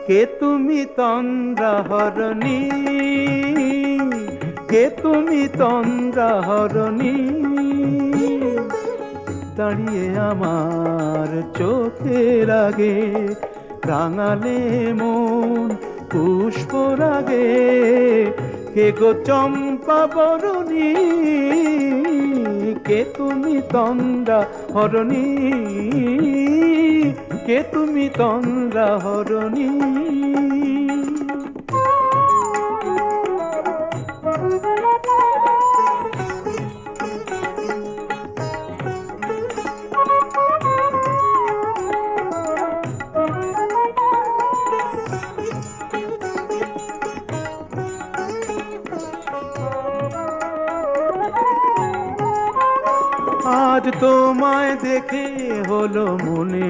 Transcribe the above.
কে তুমি তন্দ্রাহরণী, কে তুমি তন্দ্রাহরণী, দাঁড়িয়ে আমার চোখের আগে রাঙালে মন পুষ্প রাগে। কে গো চম্পা বরণী, কে তুমি তন্দ্রাহরণী, কে তুমি তন্দ্রাহরণী। আজ তোমায় দেখে হলো মনে